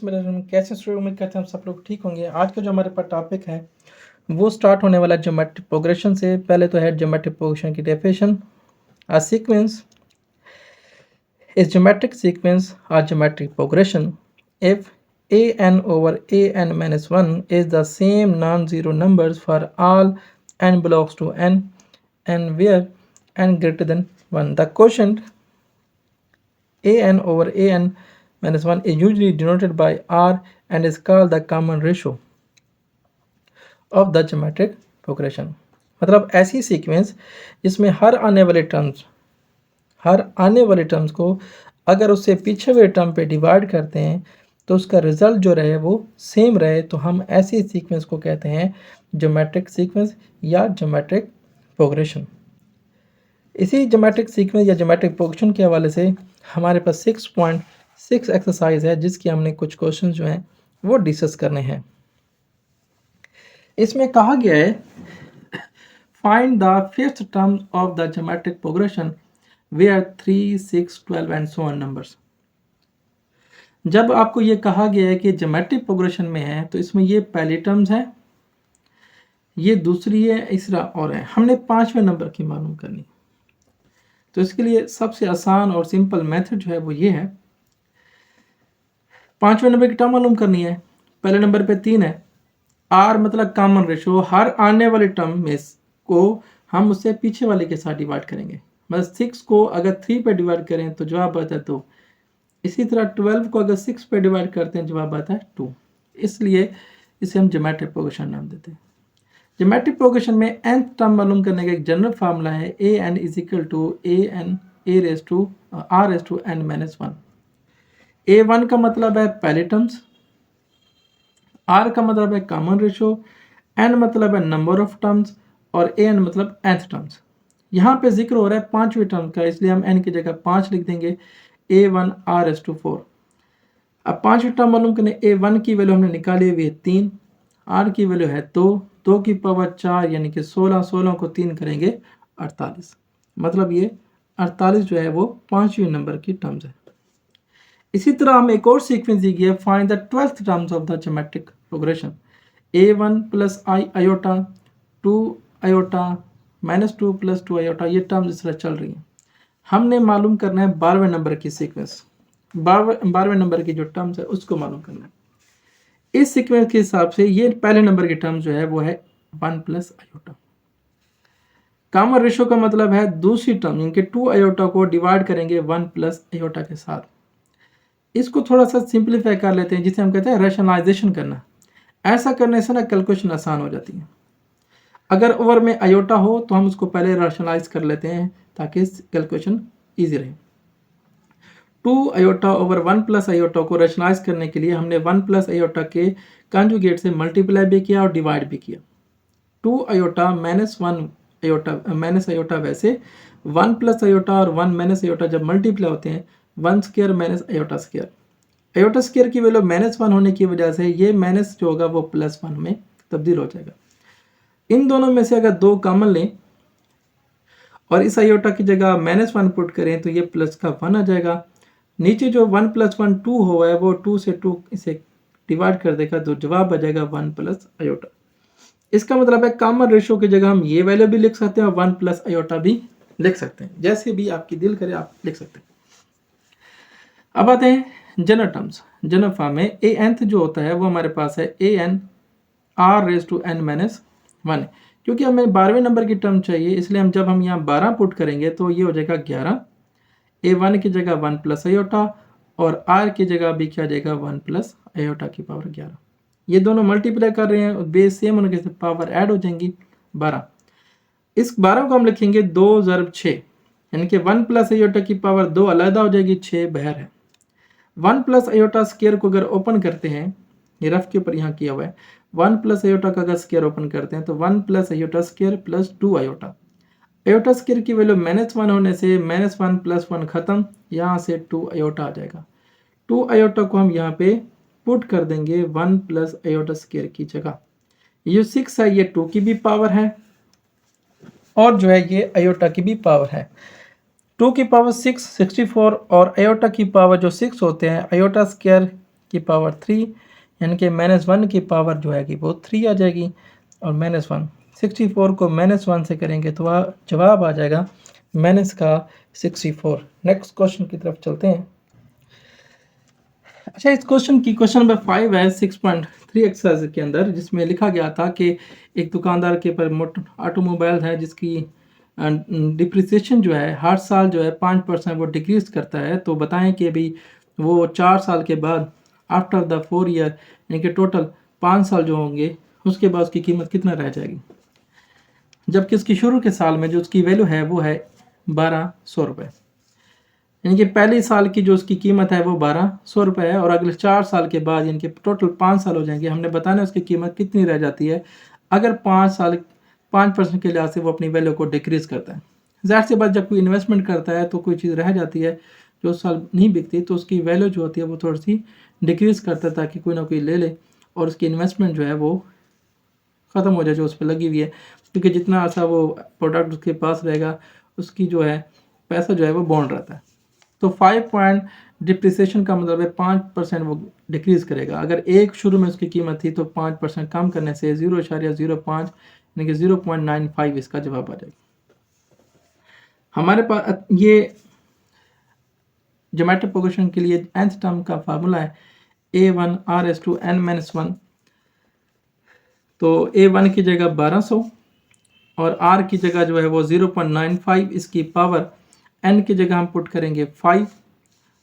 बिस्मिल्लाह। कैसे स्टूडेंट, उम्मीद करते हैं हम सब लोग ठीक होंगे। आज का जो हमारे पास टॉपिक है वो स्टार्ट होने वाला ज्योमेट्रिक प्रोग्रेशन से। पहले तो है ज्योमेट्रिक प्रोग्रेशन की definition. A sequence is geometric sequence और geometric progression if an over an minus 1 is the same non-zero numbers for all n belongs to n and where n greater than 1. The quotient an over an minus 1 is usually denoted by r and is called the common ratio of the geometric progression. मतलब ऐसी sequence जिसमें हर आने वाले terms को अगर उससे पीछे हुए टर्म पे डिवाइड करते हैं तो उसका रिजल्ट जो रहे वो सेम रहे, तो हम ऐसी सीक्वेंस को कहते हैं ज्योमेट्रिक सीक्वेंस या ज्योमेट्रिक प्रोग्रेशन। इसी ज्योमेट्रिक सीक्वेंस या ज्योमेट्रिक प्रोग्रेशन के हवाले से हमारे पास 6.6 एक्सरसाइज है जिसकी हमने कुछ क्वेश्चन जो हैं वो डिस्कस करने हैं। इसमें कहा गया है find the fifth term of the geometric progression where 3, 6, 12 and so on numbers. जब आपको ये कहा गया है कि ज्योमेट्रिक प्रोग्रेशन में है तो इसमें ये पहली टर्म्स है, ये दूसरी है, तीसरा और है। हमने 5वें नंबर की मालूम करनी, तो इसके लिए सबसे आसान और सिंपल मेथड जो है वो ये है। 5वें नंबर की टर्म मालूम करनी है। पहले नंबर पे 3 है, आर मतलब कॉमन रेशो, हर आने वाले टर्म में को हम उससे पीछे वाले के साथ डिवाइड करेंगे। मतलब 6 को अगर 3 पे डिवाइड करें तो जवाब आता है 2। इसी तरह 12 को अगर 6 पे डिवाइड करते हैं जवाब आता है 2। इसलिए इसे हम ज्योमेट्रिक प्रोग्रेशन नाम देते हैं। ज्योमेट्रिक प्रोग्रेशन में nth टर्म मालूम करने का एक जनरल फार्मूला है an is equal to r raise to n minus 1। a1 का मतलब है पहले टर्म्स, r का मतलब है कॉमन रेशो, n मतलब है नंबर ऑफ टर्म्स और an मतलब nth टर्म्स। यहाँ पे जिक्र हो रहा है 5वें टर्म का, इसलिए हम n की जगह 5 लिख देंगे। a1 r raise to 4। अब 5वें टर्म मालूम करने, a1 की वैल्यू हमने निकाली हुई है 3, r की वैल्यू है 2 की पावर 4 यानी कि 16 को 3 करेंगे 48। मतलब ये 48 जो है वो 5वें नंबर की टर्म्स है। इसी तरह हम एक और सीक्वेंस दी गई है, find the 12th terms of the geometric progression a1 plus i iota 2 iota minus 2 plus 2 iota. ये टर्म्स इस तरह चल रही हैं। हमने मालूम करना है 12वें नंबर की सीक्वेंस, 12वें नंबर की जो टर्म्स है उसको मालूम करना है। इस सीक्वेंस के हिसाब से ये पहले नंबर की टर्म जो है वो है 1 प्लस आयोटा। कॉमन रेशो का मतलब है दूसरी टर्म इनके 2 आयोटा को डिवाइड करेंगे 1 प्लस आयोटा के साथ। इसको थोड़ा सा सिंप्लीफाई कर लेते हैं, जिसे हम कहते हैं रैशनलाइजेशन करना। ऐसा करने से ना कैलकुलेशन आसान हो जाती है। अगर ओवर में आयोटा हो तो हम उसको पहले रैशनलाइज कर लेते हैं ताकि कैलकुलेशन ईजी रहे। 2 आयोटा ओवर 1 प्लस आयोटा को रैशनलाइज करने के लिए हमने 1 प्लस आयोटा के कंजुगेट से मल्टीप्लाई भी किया और डिवाइड भी किया। 2 iota minus 1 iota minus iota, वैसे 1 प्लस आयोटा और 1 माइनस आयोटा जब मल्टीप्लाई होते हैं 1 square minus iota square. Iota square की वैल्यू -1 होने की वजह से ये माइनस जो होगा वो +1 में तब्दील हो जाएगा। इन दोनों में से अगर 2 कॉमन लें और इस आयोटा की जगह -1 पुट करें तो ये प्लस का 1 आ जाएगा। नीचे जो 1 + 1 2 हुआ है वो 2 से 2 इसे डिवाइड कर देगा तो जवाब आ जाएगा 1 प्लस आयोटा। इसका मतलब है कॉमन रेशो की जगह हम ये वैल्यू भी लिख सकते हैं और 1 प्लस आयोटा भी लिख सकते हैं, जैसे भी आपकी दिल करे आप लिख सकते हैं। अब आते हैं जनरल टर्म्स। जनरल फॉर्म में nth जो होता है वो हमारे पास है an r raise to n minus 1। क्योंकि हमें 12वें नंबर की टर्म चाहिए, इसलिए हम जब हम यहाँ 12 पुट करेंगे तो ये हो जाएगा 11। a1 की जगह 1 प्लस आयोटा और r की जगह भी क्या जाएगा 1 प्लस आयोटा की पावर 11। ये दोनों मल्टीप्लाई कर रहे हैं, बेस सेम होने के पावर ऐड हो जाएंगी 12। इस 12 को हम लिखेंगे 2 × 6 यानी कि 1 प्लस आयोटा की पावर 2 अलहदा हो जाएगी, 6 बाहर है। 1 प्लस आयोटा स्क्वायर को अगर ओपन करते हैं, ये रफ के ऊपर यहाँ किया हुआ है, 1 प्लस आयोटा का अगर स्क्वायर ओपन करते हैं तो 1 plus iota square plus 2 iota. Iota square की वैल्यू -1 होने से -1 + 1 खत्म, यहाँ से 2 आयोटा आ जाएगा। 2 आयोटा को हम यहाँ पे पुट कर देंगे 1 प्लस आयोटा स्क्वायर की जगह। ये 6 है ये 2 की भी पावर है और जो है ये आयोटा की भी पावर है। 2 की पावर 6 64 और आयोटा की पावर जो 6 होते हैं, आयोटा स्क्वायर की पावर 3, यानी कि -1 की पावर जो है कि वो 3 आ जाएगी, और -1 64 को -1 से करेंगे तो जवाब आ जाएगा माइनस का 64। नेक्स्ट क्वेश्चन की तरफ चलते हैं। अच्छा, इस क्वेश्चन नंबर 5 है 6.3 एक्सरसाइज के अंदर, जिसमें लिखा गया था कि एक दुकानदार के पर ऑटोमोबाइल है जिसकी डिप्रिसिएशन जो है हर साल जो है 5% वो डिक्रीज करता है। तो बताएं कि अभी वो 4 साल के बाद आफ्टर द 4 ईयर, यानी कि टोटल 5 साल जो होंगे, उसके बाद उसकी कीमत कितना रह जाएगी, जबकि उसकी शुरू के साल में जो उसकी वैल्यू है वो है 1200 रुपये। यानी कि पहले साल की जो उसकी कीमत है वो 1200 रुपये है, और अगले 4 साल के बाद यानी कि टोटल 5 साल हो जाएंगे, हमने बताना है उसकी कीमत कितनी रह जाती है अगर 5% के लिहाज से वो अपनी वैल्यू को डिक्रीज़ करता है। ज़ाहिर सी बात, जब कोई इन्वेस्टमेंट करता है तो कोई चीज़ रह जाती है जो उस साल नहीं बिकती, तो उसकी वैल्यू जो होती है वो थोड़ी सी डिक्रीज़ करता है ताकि कोई ना कोई ले ले और उसकी इन्वेस्टमेंट जो है वो ख़त्म हो जाए जो उस पर लगी हुई है, क्योंकि जितना अर्सा वो प्रोडक्ट उसके पास रहेगा उसकी जो है पैसा जो है वो बॉन्ड रहता है। तो 5 पॉइंट डिप्रिसिएशन का मतलब है 5% वो डिक्रीज़ करेगा। अगर एक शुरू में उसकी कीमत थी तो 5% कम करने से 0.05 यानी कि 0.95 इसका जवाब आ जाएगा। हमारे पास ये ज्योमेट्रिक प्रोग्रेशन के लिए nth टर्म का फार्मूला है a1 r⁻n-1। तो a1 की जगह 1200 और r की जगह जो है वो 0.95, इसकी पावर n की जगह हम पुट करेंगे 5,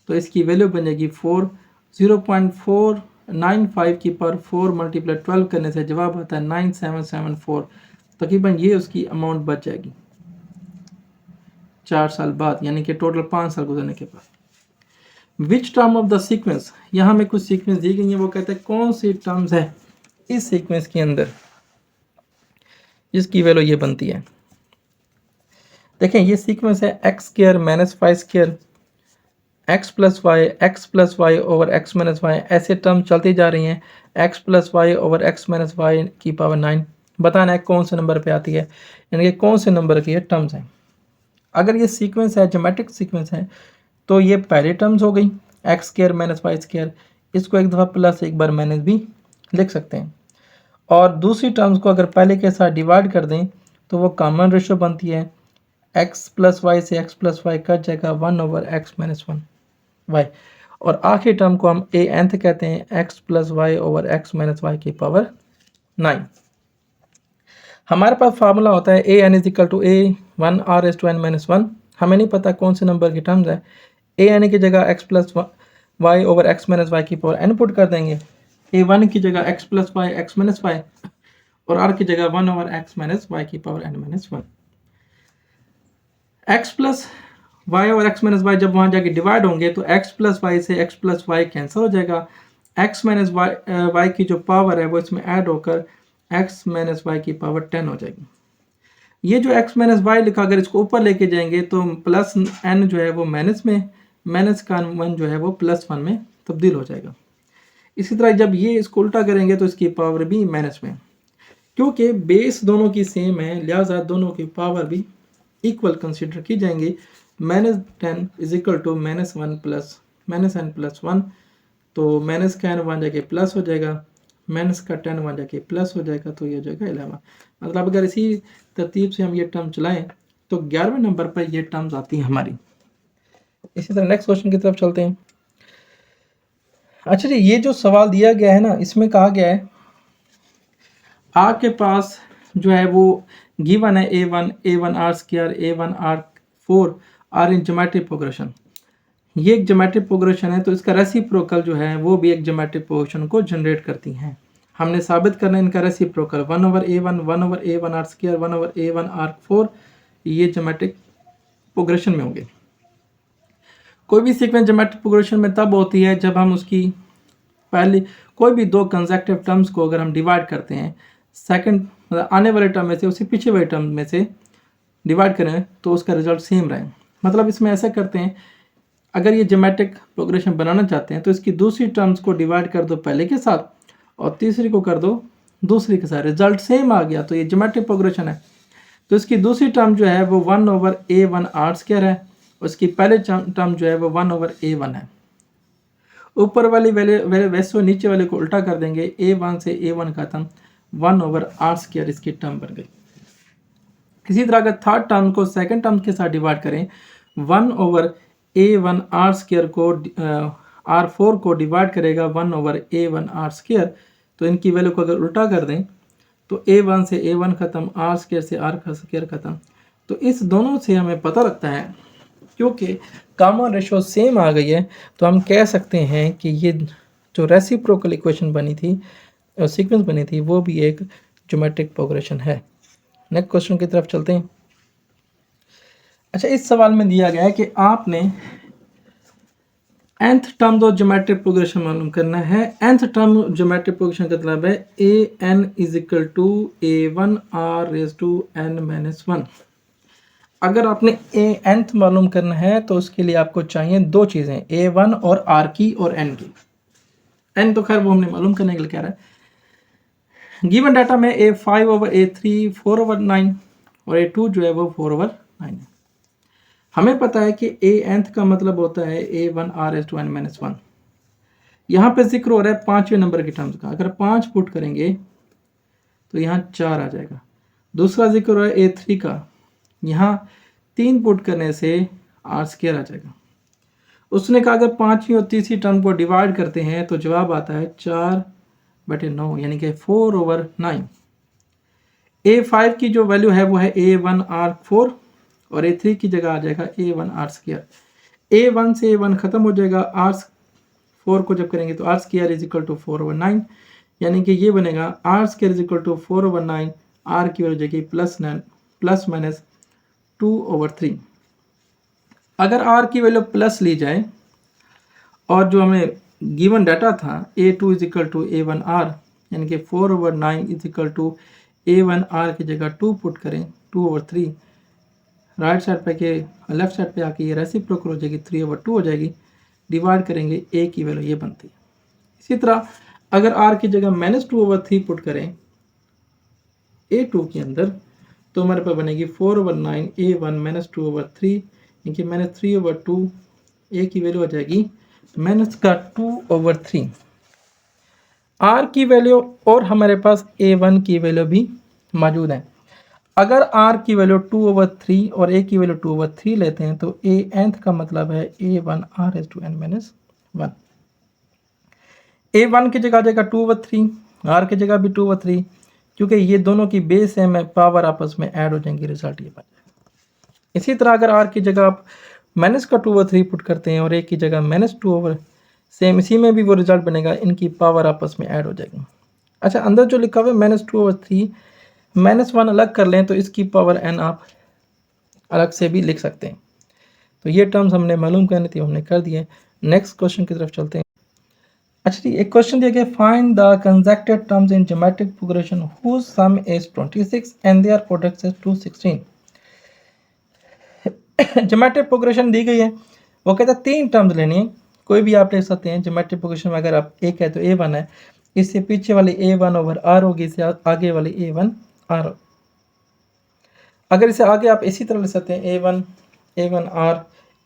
तो इसकी वैल्यू बनेगी 4। 0.495 की पर 4 मल्टीप्लाई 12 करने से जवाब आता है 9774। तकरीबन ये उसकी अमाउंट बच जाएगी 4 साल बाद, यानी कि टोटल 5 साल गुजरने के बाद। Which term of the sequence, यहाँ में कुछ सीक्वेंस दी गई है, वो कहते हैं कौन सी टर्म्स है इस सीक्वेंस के अंदर जिसकी वैल्यू ये बनती है। देखें, ये सीक्वेंस है x² - 5² x+y ओवर x-y, ऐसे टर्म चलती जा रही हैं। x+y ओवर x-y की पावर 9, बताना है कौन से नंबर पे आती है, यानी कि कौन से नंबर की ये टर्म्स हैं। अगर ये सीक्वेंस है, ज्योमेट्रिक सीक्वेंस है, तो ये पहली टर्म्स हो गई x² - y², इसको एक दफ़ा प्लस एक बार माइनस भी लिख सकते हैं। और दूसरी टर्म्स को अगर पहले के साथ डिवाइड कर दें तो वो कॉमन रेशो बनती है, x+y से x+y कट जाएगा 1 ओवर x-1y, और आखिरी टर्म को हम a nth कहते हैं, x+y ओवर x-y की पावर 9। हमारे पास फार्मूला होता है a n = a1 r⁻n-1। हमें नहीं पता कौन से नंबर की टर्म्स है, a n की जगह x+y ओवर x-y की पावर n पुट कर देंगे, a1 की जगह x+y x-y और r की जगह 1 ओवर x-y की पावर n-1। x+y और x-y जब वहाँ जाके डिवाइड होंगे तो x+y से x+y कैंसिल हो जाएगा, y की जो पावर है वो इसमें ऐड होकर x-y की पावर 10 हो जाएगी। ये जो x-y लिखा, अगर इसको ऊपर लेके जाएंगे तो प्लस n जो है वो माइनस में, माइनस का 1 जो है वो +1 में तब्दील हो जाएगा। इसी तरह जब ये इसको उल्टा करेंगे तो इसकी पावर भी माइनस में, क्योंकि बेस दोनों की सेम है लिहाजा दोनों की पावर भी इक्वल कंसीडर की जाएंगी। -10 = -1 प्लस -n+1, तो माइनस का n वहाँ जाके प्लस हो जाएगा, माइनस का 10 वहाँ जाके प्लस हो जाएगा, तो ये हो जाएगा 11। मतलब अगर इसी तरतीब से हम ये टर्म चलाएं तो 11वें नंबर पर ये टर्म्स आती हैं हमारी। इसी तरह नेक्स्ट क्वेश्चन की तरफ चलते हैं। अच्छा जी, ये जो सवाल दिया गया है ना, इसमें कहा गया है आपके पास जो है वो गिवन है a1 r², a1 r4 are in geometric progression. ये एक ज्योमेट्रिक प्रोग्रेशन है, तो इसका रेसिप्रोकल जो है वो भी एक ज्योमेट्रिक प्रोग्रेशन को जनरेट करती हैं। हमने साबित करना है इनका reciprocal 1 over a1 1 over a1 r² 1 over a1 r4 ये ज्योमेट्रिक प्रोग्रेशन में होंगे। कोई भी सीक्वेंस ज्योमेट्रिक प्रोग्रेशन में तब होती है जब हम उसकी पहले कोई भी दो कंसेक्टिव टर्म्स को अगर हम डिवाइड करते हैं, सेकंड मतलब आने वाले टर्म में से उसी पीछे वाले टर्म में से डिवाइड करें तो उसका रिजल्ट सेम रहे। मतलब इसमें ऐसा करते हैं, अगर ये ज्योमेट्रिक प्रोग्रेशन बनाना चाहते हैं तो इसकी दूसरी टर्म्स को डिवाइड कर दो पहले के साथ और तीसरी को कर दो दूसरी के साथ, रिजल्ट सेम आ गया तो ये ज्योमेट्रिक प्रोग्रेशन है। तो इसकी दूसरी टर्म जो है वो 1 ओवर a1 r² है, उसकी पहले टर्म जो है वो 1 ओवर a1 है। ऊपर वाली वैल्यू नीचे वाले को उल्टा कर देंगे, A1 से A1 खत्म, 1/r² इसकी टर्म बन गई। इसी तरह अगर थर्ड टर्म को सेकंड टर्म के साथ डिवाइड करें, 1/A1r² को R4 को डिवाइड करेगा 1/A1r², तो इनकी वैल्यू को अगर उल्टा कर दें तो A1 से A1 खत्म, R² से R² खत्म। तो इस दोनों से हमें पता लगता है क्योंकि कॉमन रेशो सेम आ गई है, तो हम कह सकते हैं कि ये जो रेसिप्रोकल इक्वेशन बनी थी और सीक्वेंस बनी थी वो भी एक ज्योमेट्रिक प्रोग्रेशन है। नेक्स्ट क्वेश्चन की तरफ चलते हैं। अच्छा, इस सवाल में दिया गया है कि आपने nth टर्म दो ज्योमेट्रिक प्रोग्रेशन मालूम करना है। nth टर्म ज्योमेट्रिक प्रोग्रेशन का मतलब है an = a1r⁻n-1। अगर आपने nth मालूम करना है तो उसके लिए आपको चाहिए दो चीज़ें, a1 और r की और n की। n तो खैर वो हमने मालूम करने के लिए कह रहा है। गिवन डाटा में a5/a3 4/9 और a2 जो है वो 4/9 है। हमें पता है कि nth का मतलब होता है a1r⁻n-1। यहाँ पे जिक्र हो रहा है पाँचवें नंबर की टर्म्स का। अगर 5 पुट करेंगे तो यहाँ 4 आ जाएगा। दूसरा जिक्र हो रहा है a3 का, यहाँ 3 पुट करने से r² आ जाएगा। उसने कहा अगर पाँचवीं और तीसरी टर्म को डिवाइड करते हैं तो जवाब आता है 4/9 यानी कि 4/9। a5 की जो वैल्यू है वो है a1r4 और a3 की जगह आ जाएगा a1r²। a1 से a1 खत्म हो जाएगा, r4 को जब करेंगे तो r² = 4/9 यानी कि ये बनेगा r² = 4/9, r की वैल्यू जाएगी ±2/3। अगर r की वैल्यू प्लस ली जाए और जो हमें गिवन डाटा था a2 = a1r यानी कि 4/9 = a1r की जगह 2 पुट करें, 2/3। राइट साइड पे के लेफ्ट साइड पे आके ये रेसिप्रोकल हो जाएगी, 3/2 हो जाएगी। डिवाइड करेंगे a की वैल्यू ये बनती है। इसी तरह अगर r की जगह -2/3 पुट करें a2 के अंदर तो हमारे पास बनेगी 4/9 a1 -2/3 यानी -3/2। a की वैल्यू हो जाएगी -2/3। r की वैल्यू और हमारे पास a1 की वैल्यू भी मौजूद है। अगर r की वैल्यू 2/3 और a की वैल्यू 2/3 लेते हैं तो nth का मतलब है a1r⁻n-1। a1 की जगह आ जाएगा 2/3, r की जगह भी 2/3, क्योंकि ये दोनों की बेस सेम है, पावर आपस में ऐड हो जाएंगी, रिजल्ट ये बन जाएगा। इसी तरह अगर r की जगह आप -2/3 पुट करते हैं और a की जगह -2/, सेम इसी में भी वो रिजल्ट बनेगा, इनकी पावर आपस में ऐड हो जाएगी। अच्छा, अंदर जो लिखा हुआ है -2/3 -1 अलग कर लें तो इसकी पावर n आप अलग से भी लिख सकते हैं। तो ये टर्म्स हमने मालूम करनी थी, हमने कर दिए। नेक्स्ट क्वेश्चन की तरफ चलते हैं। अच्छा जी, एक क्वेश्चन दिया गया, find the consecutive terms in geometric progression whose sum is 26 and their product is 216। Geometric progression दी गई है, वो कहता है 3 टर्म्स लेनी है, कोई भी आप ले सकते हैं। ज्योमेट्रिक प्रोग्रेशन में अगर आप एक है तो a1 है, इससे पीछे वाली a1/r होगी, इससे आगे वाली a1r। अगर इसे आगे आप इसी तरह ले सकते हैं a1 a1r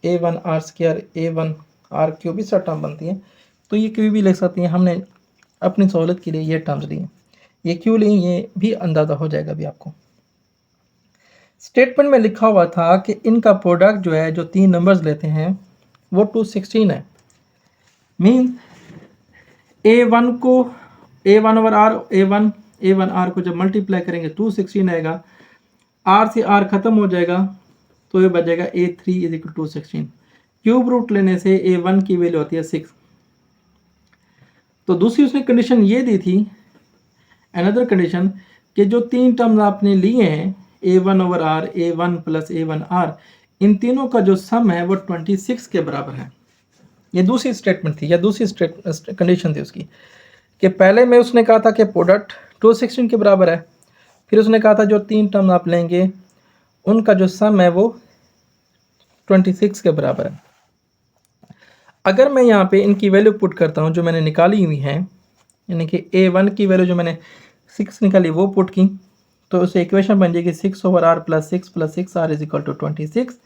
a1r², a1r³ इस टर्म बनती है, तो ये कोई भी ले सकती हैं। हमने अपनी सहूलत के लिए ये टर्म्स ली हैं। ये क्यों ली ये भी अंदाज़ा हो जाएगा अभी आपको। स्टेटमेंट में लिखा हुआ था कि इनका प्रोडक्ट जो है, जो 3 नंबर्स लेते हैं वो 216 है। मीन्स a1 को a1/r a1r को जब मल्टीप्लाई करेंगे 216 आएगा, r से r खत्म हो जाएगा तो ये बचेगा a3 = 216। क्यूब रूट लेने से a1 की वैल्यू होती है 6। तो दूसरी उसने कंडीशन ये दी थी, अनदर कंडीशन, कि जो 3 टर्म्स आपने लिए हैं a1/r a1 + a1r, इन तीनों का जो सम है वो 26 के बराबर है। ये दूसरी स्टेटमेंट थी या दूसरी कंडीशन थी उसकी, कि पहले में उसने कहा था कि प्रोडक्ट 216 के बराबर है, फिर उसने कहा था जो 3 टर्म आप लेंगे उनका जो सम है वो 26 के बराबर है। अगर मैं यहाँ पे इनकी वैल्यू पुट करता हूँ जो मैंने निकाली हुई है, यानी कि a1 की वैल्यू जो मैंने 6 निकाली वो पुट की, तो उसे इक्वेशन बन जाएगी 6/r + 6 + 6r = 26।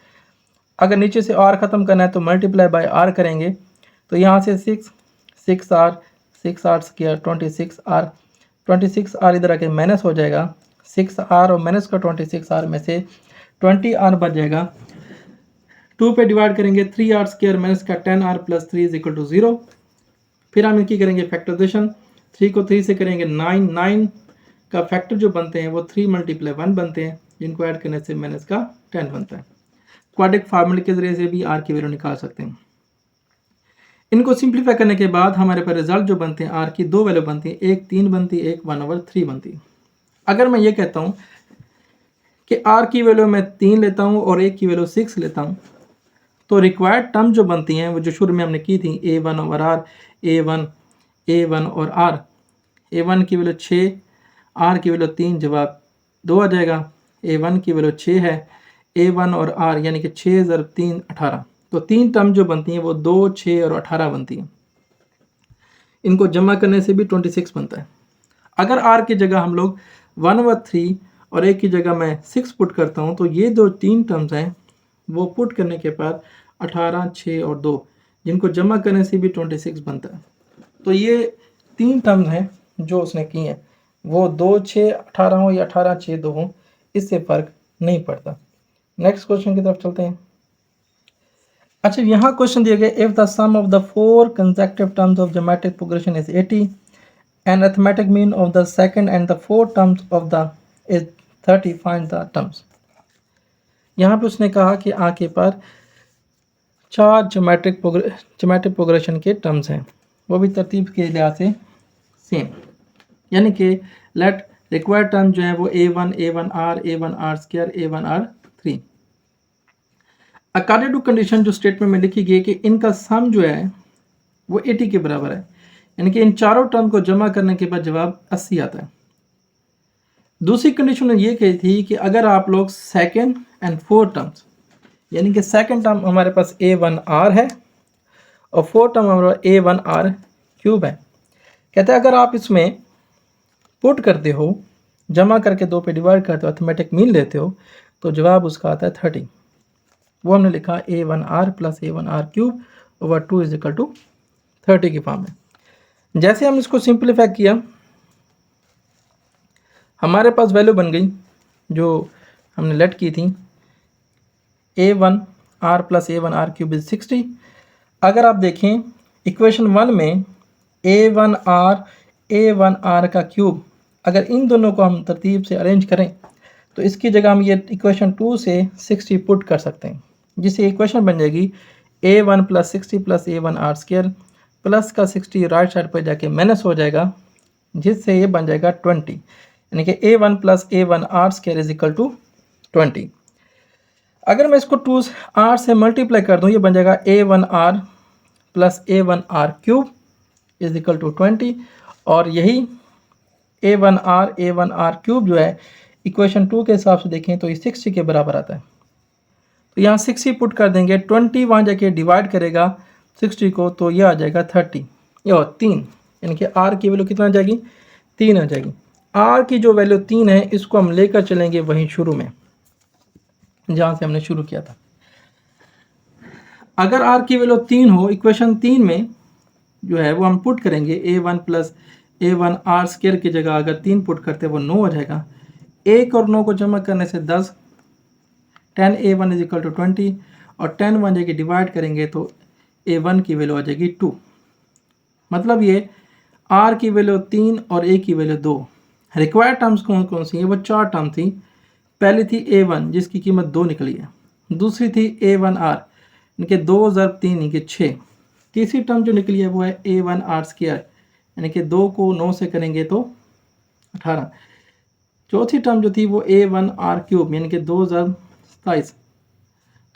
अगर नीचे से r ख़त्म करना है तो मल्टीप्लाई बाय r करेंगे, तो यहाँ से 6 6r, 6r square 26r, 26r इधर आके माइनस हो जाएगा, 6r और माइनस का 26r में से 20r बच जाएगा। 2 पे डिवाइड करेंगे, 3r स्क्वायर माइनस का 10r plus 3 is equal to 0। फिर हम इनकी करेंगे फैक्टराइजेशन, 3 को 3 से करेंगे 9, 9 का फैक्टर जो बनते हैं वो 3 मल्टीप्लाई 1 बनते हैं, जिनको ऐड करने से माइनस का 10 बनता है। क्वाड्रेटिक फार्मूले के जरिए से भी r की वैल्यू निकाल सकते हैं। इनको सिंप्लीफाई करने के बाद हमारे पास रिजल्ट जो बनते हैं, r की दो वैल्यू बनती है, एक 3 बनती है, एक 1/3 बनती है। अगर मैं ये कहता हूँ कि r की वैल्यू मैं 3 लेता हूँ और एक की वैल्यू 6 लेता हूँ, तो रिक्वायर्ड टर्म जो बनती हैं वो जो शुरू में हमने की थी a1 और r, a1 और r, a1 की वैल्यू 6, r की वैल्यू 3, जवाब 2 आ जाएगा। a1 की वैल्यू 6 है, a1 और r यानी कि 6 + 3 18, तो तीन टर्म जो बनती हैं वो 2, 6 और 18 बनती हैं। इनको जमा करने से भी 26 बनता है। अगर r की जगह हम लोग 1/3 और एक की जगह मैं 6 पुट करता हूँ, तो ये दो तीन टर्म्स हैं वो पुट करने के बाद 18, 6 और 2, जिनको जमा करने से भी 26 बनता है। तो ये तीन टर्म्स हैं जो उसने की हैं, वो 2, 6, 18 हो या 18, 6, 2 हो, इससे फ़र्क नहीं पड़ता। नेक्स्ट क्वेश्चन की तरफ चलते हैं। अच्छा, यहाँ क्वेश्चन दिया गया, if the sum of the 4 consecutive terms of geometric progression is 80 and arithmetic mean of the second and the 4 terms of the is 30, find the terms. यहाँ पे उसने कहा कि आपके पास 4 ज्योमेट्रिक प्रोग्रेशन के टर्म्स हैं, वो भी तरतीब के लिहाज से सेम, यानी कि लेट रिक्वायर्ड टर्म जो है वो a1, a1r, a1r square, a1r3। According to condition जो स्टेटमेंट में लिखी गई कि इनका सम जो है वो 80 के बराबर है, यानी कि इन चारों टर्म को जमा करने के बाद जवाब 80 आता है। दूसरी कंडीशन ये कही थी कि अगर आप लोग सेकेंड एंड फोर्थ टर्म्स, यानी कि सेकेंड टर्म हमारे पास a1r है और फोर्थ टर्म हमारा a1r³ है, कहते हैं अगर आप इसमें पुट करते हो, जमा करके 2 पे डिवाइड करते हो, अरिथमेटिक मीन लेते हो, तो जवाब उसका आता है 30। वो हमने लिखा a1r + a1r³ / 2 = 30 की फॉर्म में। जैसे हम इसको सिंप्लीफाई किया, हमारे पास वैल्यू बन गई जो हमने लेट की थी, a1r + a1r³ = 60। अगर आप देखें इक्वेशन 1 में a1r का क्यूब, अगर इन दोनों को हम तरतीब से अरेंज करें तो इसकी जगह हम ये इक्वेशन 2 से 60 पुट कर सकते हैं, जिससे इक्वेशन बन जाएगी a1 + 60 + a1r² प्लस का 60 राइट साइड पर जाके माइनस हो जाएगा, जिससे ये बन जाएगा 20, यानी कि a1 + a1r² = 20। अगर मैं इसको 2r से मल्टीप्लाई कर दूं, ये बन जाएगा a1r + a1r³ = 20, और यही a1r क्यूब जो है इक्वेशन 2 के हिसाब से देखें तो ये 60 के बराबर आता है। तो यहाँ 60 पुट कर देंगे, 20 वहाँ जाके डिवाइड करेगा 60 को, तो ये आ जाएगा 30 या 3, यानी कि r की वैल्यू कितना आ जाएगी, 3 आ जाएगी। r की जो वैल्यू 3 है इसको हम लेकर चलेंगे वहीं शुरू में जहाँ से हमने शुरू किया था। अगर r की वैल्यू 3 हो, इक्वेशन 3 में जो है वो हम पुट करेंगे, a1 + a1r² की जगह अगर 3 पुट करते वो 9 हो जाएगा। 1 और 9 को जमा करने से 10, 10a1 = 20, और 10 1 जाके डिवाइड करेंगे तो a1 की वैल्यू आ जाएगी 2। मतलब ये r की वैल्यू 3 और a की वैल्यू 2। रिक्वायर्ड टर्म्स कौन कौन सी है, वो 4 टर्म थी। पहली थी a1 जिसकी कीमत 2 निकली है, दूसरी थी a1r इनके 2 + 3 यानी कि 6, तीसरी टर्म जो निकली है वो है a1r², यानी कि 2 को 9 से करेंगे तो 18, चौथी टर्म जो थी वो a1r³ यानी कि 2 + 27,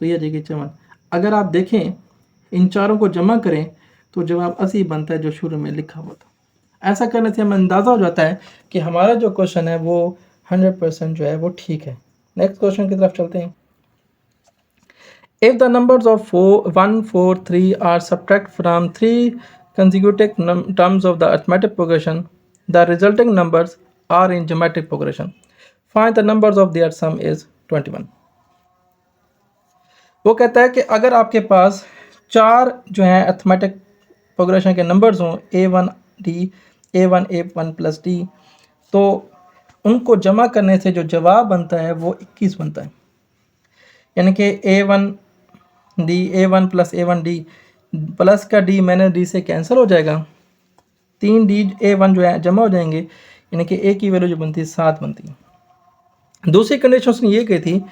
तो ये आ जाएगी 54। अगर आप देखें इन चारों को जमा करें तो जवाब 80 बनता है जो शुरू में लिखा हुआ था। ऐसा करने से हमें अंदाज़ा हो जाता है कि हमारा जो क्वेश्चन है वो 100% जो है वो ठीक है। नेक्स्ट क्वेश्चन की तरफ चलते हैं। If the numbers of 4, 1, 4, 3 are subtracted from 3 consecutive terms of the arithmetic progression, the resulting numbers are in geometric progression. Find the numbers of their sum is 21. वो कहता है कि अगर आपके पास 4 जो हैं अरिथमेटिक प्रोग्रेशन के नंबर्स हों A1 प्लस D, तो उनको जमा करने से जो जवाब बनता है वो 21 बनता है। यानी कि A1 प्लस A1D प्लस का D माइनस D से कैंसिल हो जाएगा, 3D A1 जो है जमा हो जाएंगे, यानी कि A की वैल्यू जो बनती है 7 बनती है। दूसरी कंडीशन उसने ये कही थी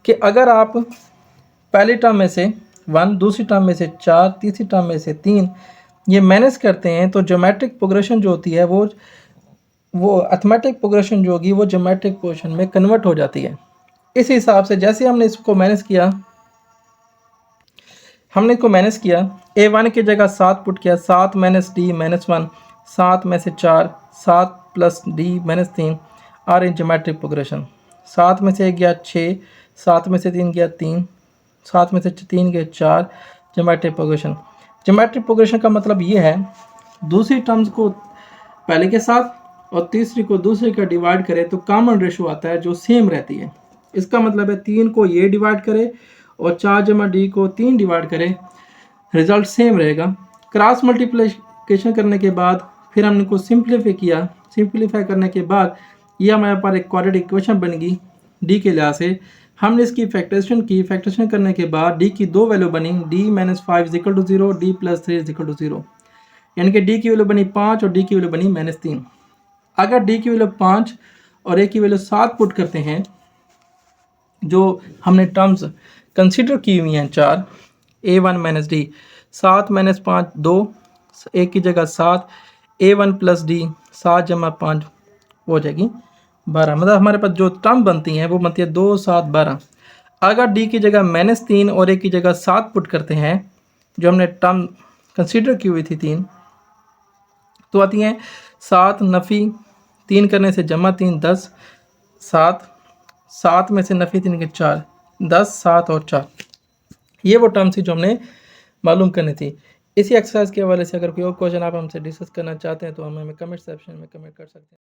कि अगर आप पहली टर्म में से 1, दूसरी टर्म में से 4, तीसरी टर्म में से 3 ये माइनस करते हैं तो ज्योमेट्रिक प्रोग्रेशन जो होती है वो अर्थमेटिक प्रोग्रेशन जो होगी वो ज्योमेट्रिक प्रोग्रेशन में कन्वर्ट हो जाती है। इस हिसाब से जैसे हमने इसको माइनस किया, A1 की जगह 7 पुट किया, 7 माइनस D माइनस 1, 7 में से 4, 7 plus D minus 3 are in geometric progression. 7 में से 1 गया 6, 7 में से 3 गया 3, 7 में से 3 गया 4, ज्योमेट्रिक प्रोग्रेशन। ज्योमेट्रिक प्रोग्रेशन का मतलब ये है दूसरी टर्म्स को पहले के साथ और तीसरी को दूसरे का डिवाइड करे तो कॉमन रेशो आता है जो सेम रहती है। इसका मतलब है 3 को ये डिवाइड करे और 4 जमा D को 3 डिवाइड करे, रिजल्ट सेम रहेगा। क्रॉस मल्टीप्लिकेशन करने के बाद फिर हमने को सिंप्लीफाई करने के बाद ये हमारे पास एक क्वाड्रेटिक इक्वेशन बन गई D के लिहाज से। हमने इसकी फैक्टरेशन करने के बाद D की दो वैल्यू बनी, D minus 5 is equal to 0, D plus 3 is equal to 0, यानी कि D की वैल्यू बनी 5 और D की वैल्यू बनी माइनस 3। अगर D की वैल्यू 5 और A की वैल्यू 7 पुट करते हैं, जो हमने टर्म्स कंसीडर की हुई हैं 4, A1 माइनस D, 7 माइनस 5 2, एक की जगह 7, A1 प्लस D 7 जमा 5 हो जाएगी 12। मतलब हमारे पास जो टर्म बनती हैं वो बनती है 2 7 12। अगर D की जगह माइनस 3 और A की जगह 7 पुट करते हैं, जो हमने टर्म कंसीडर की हुई थी 3, तो आती हैं 7 नफ़ी 3 करने से जमा 3 10, 7 में से नफ़ी 3 के 4, 10 7 और 4। ये वो टर्म थी जो हमने मालूम करनी थी। इसी एक्सरसाइज के हवाले से अगर कोई और क्वेश्चन आप हमसे डिस्कस करना चाहते हैं तो हमें कमेंट सेक्शन में कमेंट कर सकते हैं।